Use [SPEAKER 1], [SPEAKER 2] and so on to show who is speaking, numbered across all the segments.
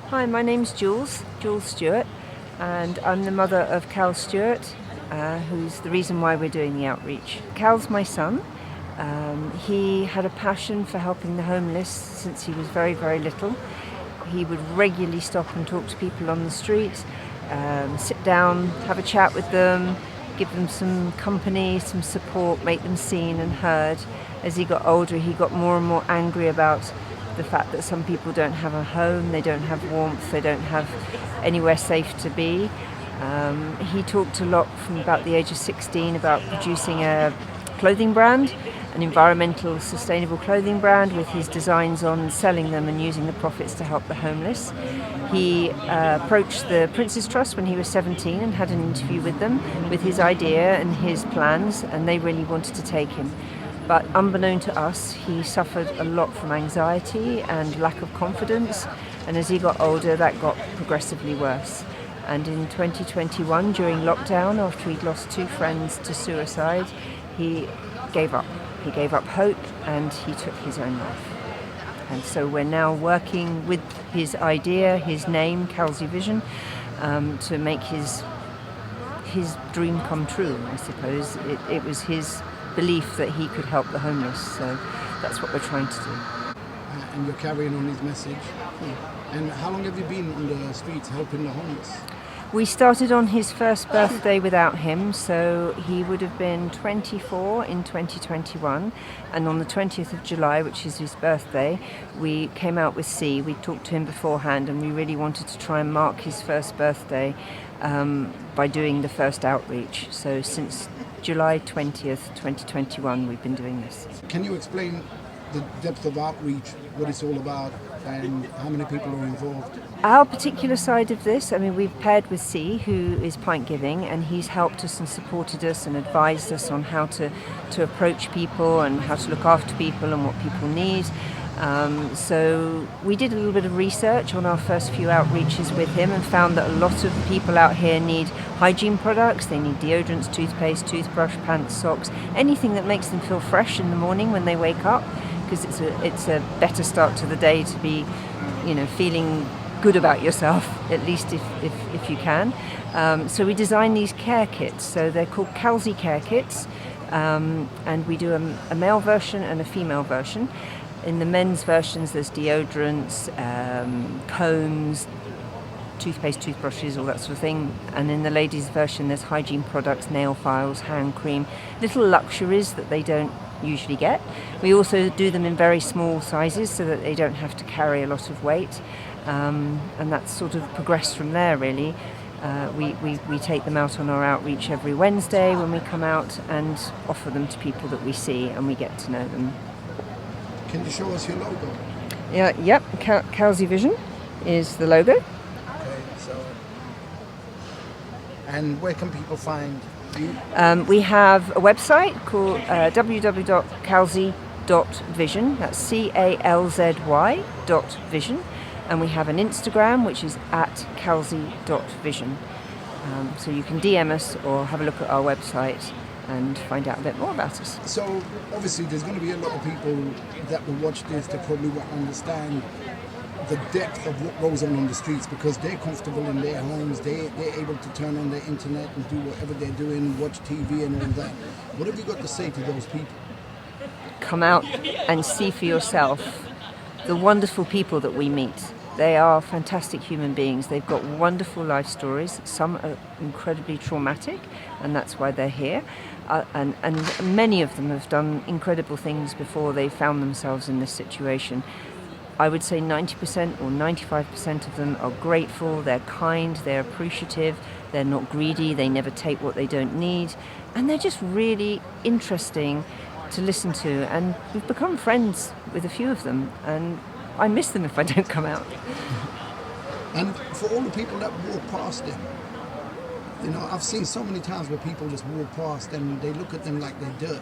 [SPEAKER 1] Hi, my name's Jules Stuart, and I'm the mother of Cal Stuart, who's the reason why we're doing the outreach. Cal's my son. He had a passion for helping the homeless since he was very, very little. He would regularly stop and talk to people on the street, sit down, have a chat with them, give them some company, some support, make them seen and heard. As he got older, he got more and more angry about the fact that some people don't have a home, they don't have warmth, they don't have anywhere safe to be. He talked a lot from about the age of 16 about producing a clothing brand, an environmental sustainable clothing brand with his designs on, selling them and using the profits to help the homeless. He approached the Prince's Trust when he was 17 and had an interview with them with his idea and his plans, and they really wanted to take him. But unbeknown to us, he suffered a lot from anxiety and lack of confidence, and as he got older, that got progressively worse. And in 2021, during lockdown, after he'd lost 2 friends to suicide, he gave up. He gave up hope and he took his own life. And so we're now working with his idea, his name, Calzy Vision, to make his dream come true, I suppose. It was his belief that he could help the homeless, so that's what we're trying to do.
[SPEAKER 2] And you're carrying on his message.
[SPEAKER 1] Yeah.
[SPEAKER 2] And how long have you been on the streets helping the homeless?
[SPEAKER 1] We started on his first birthday without him, so he would have been 24 in 2021, and on the 20th of July, which is his birthday, we came out with C. We talked to him beforehand, and we really wanted to try and mark his first birthday by doing the first outreach. So since July 20th, 2021, we've been doing this.
[SPEAKER 2] Can you explain the depth of outreach, what it's all about, and how many people are involved?
[SPEAKER 1] Our particular side of this, we've paired with C, who is Pint Giving, and he's helped us and supported us and advised us on how to approach people and how to look after people and what people need. So we did a little bit of research on our first few outreaches with him and found that a lot of people out here need hygiene products. They need deodorants, toothpaste, toothbrush, pants, socks, anything that makes them feel fresh in the morning when they wake up, because it's a better start to the day to be, feeling good about yourself, at least if you can. So we designed these care kits. So they're called Calzy Care Kits, and we do a male version and a female version. In the men's versions, there's deodorants, combs, toothpaste, toothbrushes, all that sort of thing. And in the ladies' version, there's hygiene products, nail files, hand cream, little luxuries that they don't usually get. We also do them in very small sizes so that they don't have to carry a lot of weight. And that's sort of progressed from there, really. We take them out on our outreach every Wednesday when we come out and offer them to people that we see, and we get to know them.
[SPEAKER 2] Can you show us your logo?
[SPEAKER 1] Yep. Calzy Vision is the logo.
[SPEAKER 2] Okay, and where can people find you?
[SPEAKER 1] We have a website called www.calzy.vision. That's CALZY.vision. And we have an Instagram, which is @calzy.vision. So you can DM us or have a look at our website and find out a bit more about us.
[SPEAKER 2] So obviously there's going to be a lot of people that will watch this that probably won't understand the depth of what goes on the streets, because they're comfortable in their homes, they're able to turn on their internet and do whatever they're doing, watch TV and all that. What have you got to say to those people?
[SPEAKER 1] Come out and see for yourself the wonderful people that we meet. They are fantastic human beings. They've got wonderful life stories. Some are incredibly traumatic, and that's why they're here. And many of them have done incredible things before they found themselves in this situation. I would say 90% or 95% of them are grateful, they're kind, they're appreciative, they're not greedy, they never take what they don't need, and they're just really interesting to listen to. And we've become friends with a few of them, and I miss them if I don't come out.
[SPEAKER 2] And for all the people that walk past them, I've seen so many times where people just walk past and they look at them like they're dirt.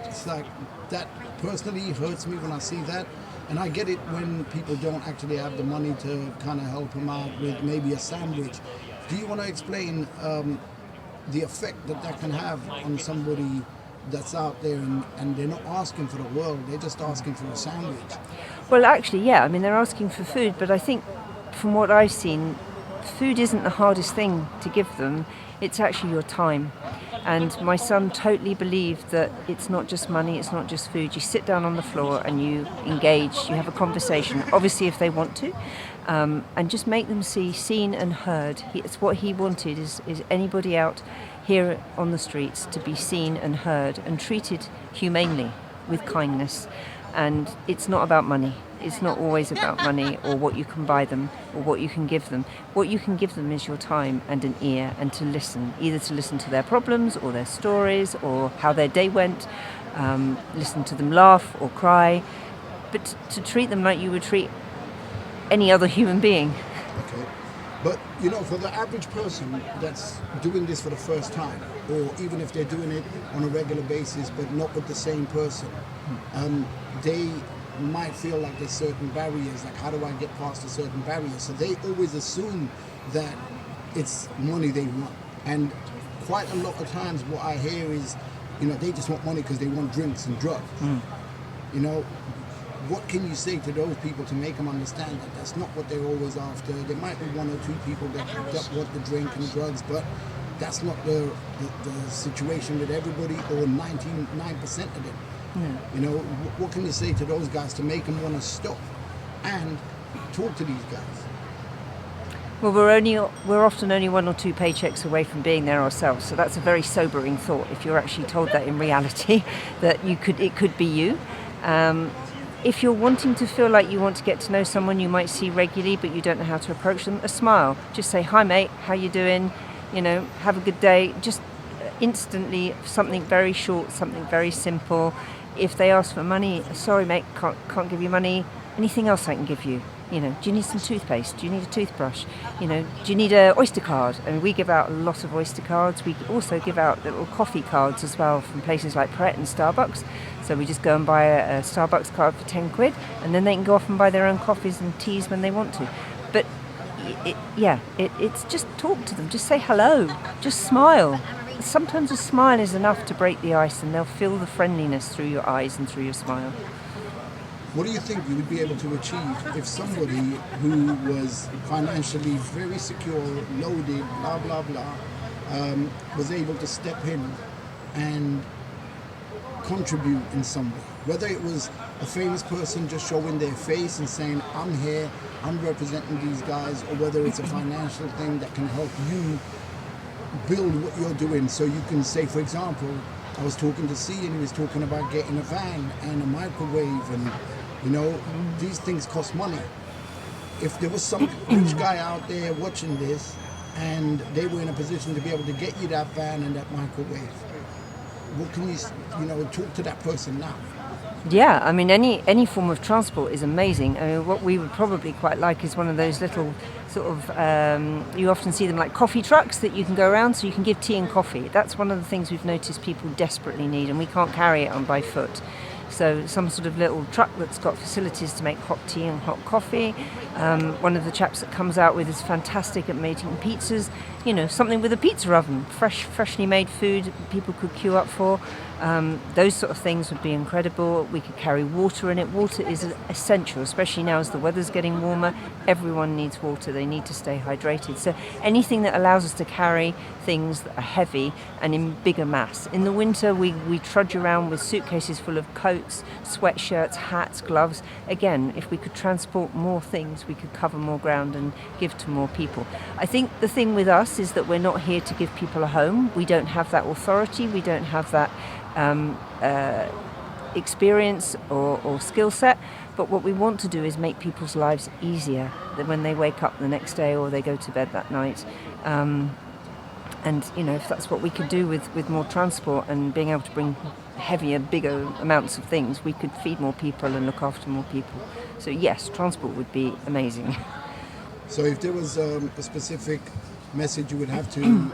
[SPEAKER 2] It's like that personally hurts me when I see that. And I get it when people don't actually have the money to kind of help them out with maybe a sandwich. Do you want to explain the effect that can have on somebody that's out there, and they're not asking for the world, they're just asking for a sandwich.
[SPEAKER 1] Well, actually, yeah. I mean, they're asking for food, but I think from what I've seen, food isn't the hardest thing to give them. It's actually your time. And my son totally believed that it's not just money, it's not just food. You sit down on the floor and you engage, you have a conversation, obviously if they want to, and just make them seen and heard. It's what he wanted, is anybody out here on the streets to be seen and heard and treated humanely, with kindness. And it's not about money. It's not always about money or what you can buy them or what you can give them. What you can give them is your time and an ear, and to listen, either to listen to their problems or their stories or how their day went, listen to them laugh or cry, but to treat them like you would treat any other human being.
[SPEAKER 2] Okay. But, you know, for the average person that's doing this for the first time, or even if they're doing it on a regular basis but not with the same person, they might feel like there's certain barriers, like how do I get past a certain barrier? So they always assume that it's money they want. And quite a lot of times what I hear is, you know, they just want money because they want drinks and drugs. You know, what can you say to those people to make them understand that that's not what they're always after? There might be one or two people that want the drink and drugs, but that's not the situation with everybody, or 99% of them. You know, what can you say to those guys to make them want to stop and talk to these guys?
[SPEAKER 1] Well, we're often only 1 or 2 paychecks away from being there ourselves, so that's a very sobering thought. If you're actually told that in reality, that it could be you. If you're wanting to feel like you want to get to know someone you might see regularly, but you don't know how to approach them, a smile. Just say, "Hi, mate. How you doing? You know, have a good day." Just instantly, something very short, something very simple. If they ask for money, "Sorry, mate, can't give you money. Anything else I can give you? You know, do you need some toothpaste? Do you need a toothbrush? You know, do you need an Oyster card?" I mean, we give out a lot of Oyster cards. We also give out little coffee cards as well from places like Pret and Starbucks. So we just go and buy a Starbucks card for 10 quid, and then they can go off and buy their own coffees and teas when they want to. But it's just talk to them. Just say hello. Just smile. Sometimes a smile is enough to break the ice, and they'll feel the friendliness through your eyes and through your smile.
[SPEAKER 2] What do you think you would be able to achieve if somebody who was financially very secure, loaded, blah, blah, blah, was able to step in and contribute in some way? Whether it was a famous person just showing their face and saying, "I'm here, I'm representing these guys," or whether it's a financial thing that can help you build what you're doing. So you can say, for example, I was talking to C and he was talking about getting a van and a microwave, and you know, these things cost money. If there was some rich guy out there watching this and they were in a position to be able to get you that van and that microwave, what can you know, talk to that person now?
[SPEAKER 1] Yeah, I mean, any form of transport is amazing. I mean, what we would probably quite like is one of those little sort of, you often see them like coffee trucks that you can go around, so you can give tea and coffee. That's one of the things we've noticed people desperately need, and we can't carry it on by foot. So some sort of little truck that's got facilities to make hot tea and hot coffee. One of the chaps that comes out with is fantastic at making pizzas. You know, something with a pizza oven, freshly made food people could queue up for. Those sort of things would be incredible. We could carry water in it. Water is essential, especially now as the weather's getting warmer. Everyone needs water. They need to stay hydrated. So anything that allows us to carry things that are heavy and in bigger mass. In the winter, we trudge around with suitcases full of coats, sweatshirts, hats, gloves. Again, if we could transport more things, we could cover more ground and give to more people. I think the thing with us is that we're not here to give people a home. We don't have that authority. We don't have that experience or skill set, but what we want to do is make people's lives easier than when they wake up the next day or they go to bed that night. And you know, if that's what we could do with more transport and being able to bring heavier, bigger amounts of things, we could feed more people and look after more people. So yes, transport would be amazing.
[SPEAKER 2] So if there was a specific message you would have to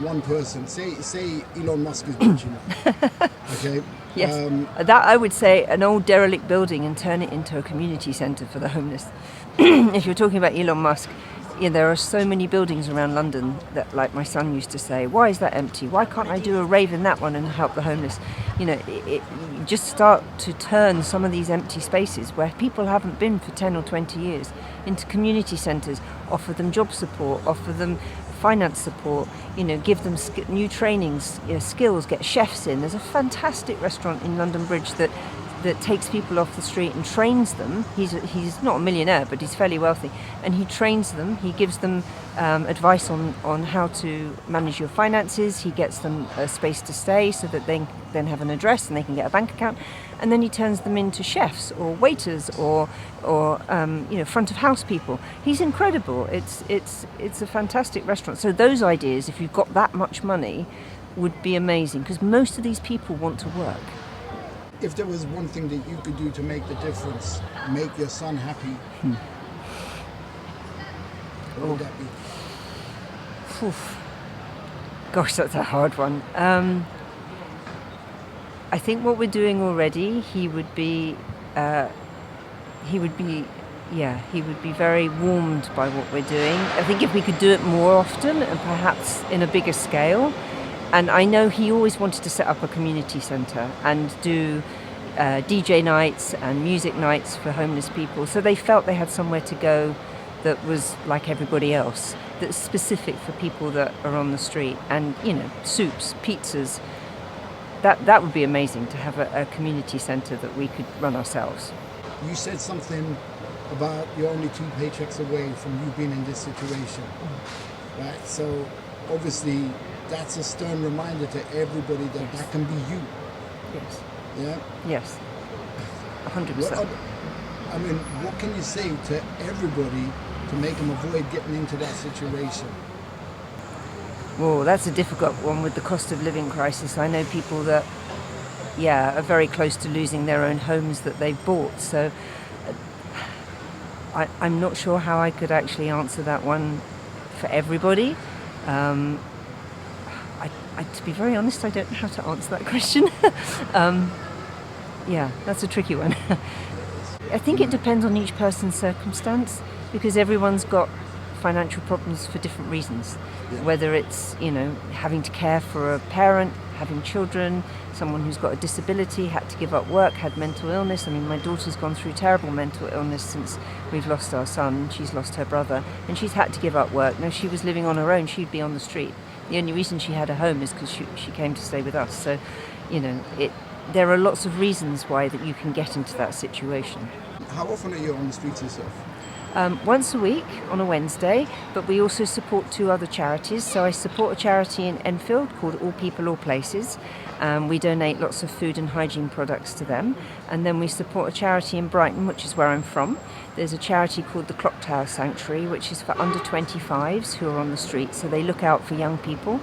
[SPEAKER 2] one person, say Elon Musk is watching it, okay?
[SPEAKER 1] Yes, that I would say an old derelict building and turn it into a community centre for the homeless. If you're talking about Elon Musk, there are so many buildings around London that, like my son used to say, why is that empty? Why can't I do a rave in that one and help the homeless? You just start to turn some of these empty spaces where people haven't been for 10 or 20 years into community centres, offer them job support, offer them finance support, give them new trainings, skills, get chefs in. There's a fantastic restaurant in London Bridge that takes people off the street and trains them. He's not a millionaire, but he's fairly wealthy, and he trains them. He gives them advice on how to manage your finances. He gets them a space to stay so that they then have an address and they can get a bank account, and then he turns them into chefs or waiters or front of house people. He's incredible. It's a fantastic restaurant. So those ideas, if you've got that much money, would be amazing, because most of these people want to work.
[SPEAKER 2] If there was one thing that you could do to make the difference, make your son happy, what would that be?
[SPEAKER 1] Oof. Gosh, that's a hard one. I think what we're doing already, he would be very warmed by what we're doing. I think if we could do it more often and perhaps in a bigger scale. And I know he always wanted to set up a community centre and do DJ nights and music nights for homeless people. So they felt they had somewhere to go that was like everybody else, that's specific for people that are on the street. And, soups, pizzas. That would be amazing, to have a community centre that we could run ourselves.
[SPEAKER 2] You said something about you're only 2 paychecks away from you being in this situation, right? So obviously that's a stern reminder to everybody that that can be you.
[SPEAKER 1] Yes.
[SPEAKER 2] Yeah?
[SPEAKER 1] Yes. 100%.
[SPEAKER 2] What can you say to everybody to make them avoid getting into that situation?
[SPEAKER 1] Well, that's a difficult one with the cost of living crisis. I know people that, are very close to losing their own homes that they've bought. So I'm not sure how I could actually answer that one for everybody. To be very honest, I don't know how to answer that question. That's a tricky one. I think it depends on each person's circumstance, because everyone's got financial problems for different reasons. Yeah. Whether it's, having to care for a parent, having children, someone who's got a disability, had to give up work, had mental illness. My daughter's gone through terrible mental illness since we've lost our son. She's lost her brother, and she's had to give up work. Now, if she was living on her own, she'd be on the street. The only reason she had a home is because she came to stay with us. So, there are lots of reasons why that you can get into that situation.
[SPEAKER 2] How often are you on the streets yourself?
[SPEAKER 1] Once a week on a Wednesday, but we also support 2 other charities. So I support a charity in Enfield called All People, All Places. We donate lots of food and hygiene products to them. And then we support a charity in Brighton, which is where I'm from. There's a charity called the Clock Tower Sanctuary, which is for under 25s who are on the street. So they look out for young people.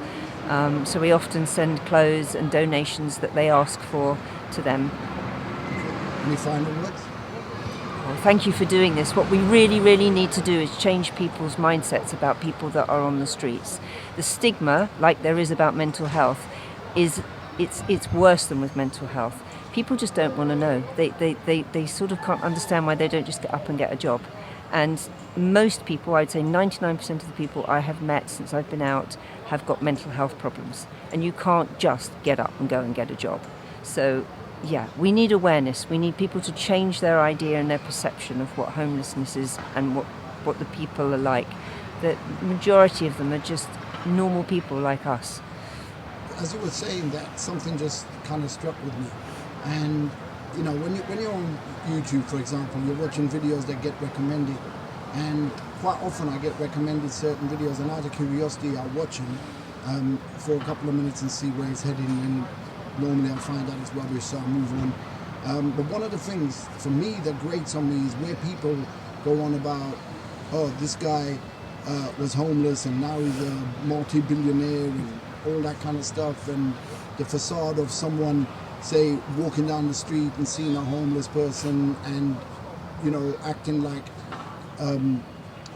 [SPEAKER 1] So we often send clothes and donations that they ask for to them.
[SPEAKER 2] Any final words?
[SPEAKER 1] Well, thank you for doing this. What we really, really need to do is change people's mindsets about people that are on the streets. The stigma, like there is about mental health, it's worse than with mental health. People just don't want to know. They sort of can't understand why they don't just get up and get a job. And most people, I'd say 99% of the people I have met since I've been out, have got mental health problems. And you can't just get up and go and get a job. So we need awareness. We need people to change their idea and their perception of what homelessness is and what the people are like. The majority of them are just normal people like us.
[SPEAKER 2] As you were saying that, something just kind of struck with me. And when you're on YouTube, for example, you're watching videos that get recommended, and quite often I get recommended certain videos, and out of curiosity I watch them for a couple of minutes and see where it's heading, and normally I find out it's rubbish, so I move on. But one of the things for me that grates on me is where people go on about, this guy was homeless and now he's a multi-billionaire and all that kind of stuff, and the facade of someone, say, walking down the street and seeing a homeless person and, acting like,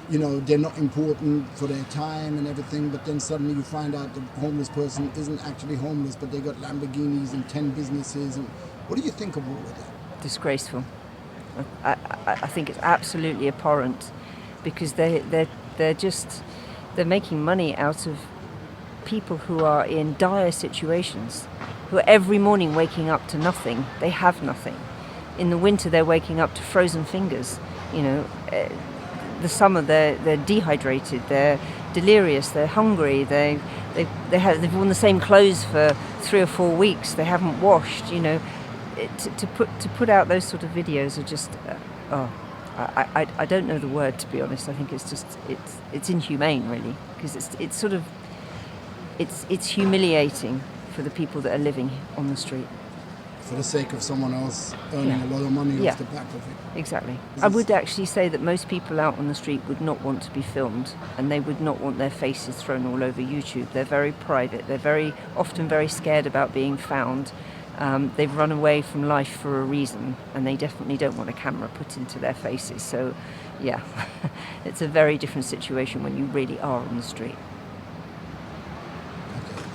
[SPEAKER 2] they're not important for their time and everything, but then suddenly you find out the homeless person isn't actually homeless, but they got Lamborghinis and 10 businesses. And what do you think of all of that?
[SPEAKER 1] Disgraceful. I think it's absolutely abhorrent, because they're they're making money out of people who are in dire situations, who are every morning waking up to nothing. They have nothing. In the winter, they're waking up to frozen fingers. The summer, they're dehydrated, they're delirious, they're hungry, they've worn the same clothes for 3 or 4 weeks, they haven't washed. To put out those sort of videos are just I don't know the word, to be honest. I think it's inhumane, really, because it's humiliating for the people that are living on the street.
[SPEAKER 2] For the sake of someone else earning a lot of money off the back of it.
[SPEAKER 1] Exactly. I would actually say that most people out on the street would not want to be filmed, and they would not want their faces thrown all over YouTube. They're very private. They're very often very scared about being found. They've run away from life for a reason, and they definitely don't want a camera put into their faces. So, yeah, it's a very different situation when you really are on the street.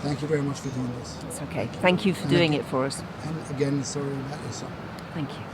[SPEAKER 2] Thank you very much for doing this.
[SPEAKER 1] It's okay. Thank you for doing it for us.
[SPEAKER 2] And again, sorry about your son.
[SPEAKER 1] Thank you.